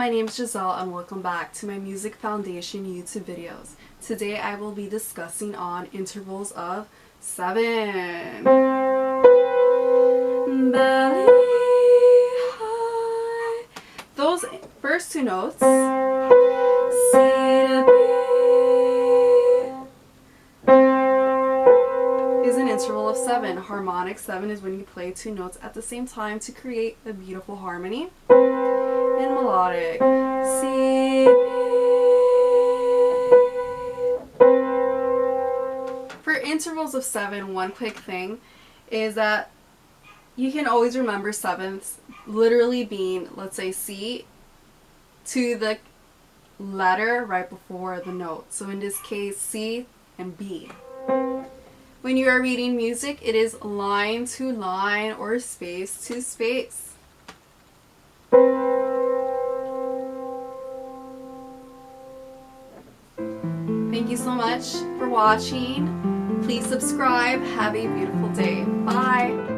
my name is Giselle and welcome back to my Music Foundation YouTube videos. Today I will be discussing on intervals of 7. Belly high. Those first two notes, C to B, is an interval of 7. Harmonic 7 is when you play two notes at the same time to create a beautiful harmony. And melodic, C, B. For intervals of 7, one quick thing is that you can always remember sevenths literally being, let's say, C to the letter right before the note. So in this case, C and B. When you are reading music, it is line to line or space to space. Thank you so much for watching. Please subscribe. Have a beautiful day. Bye.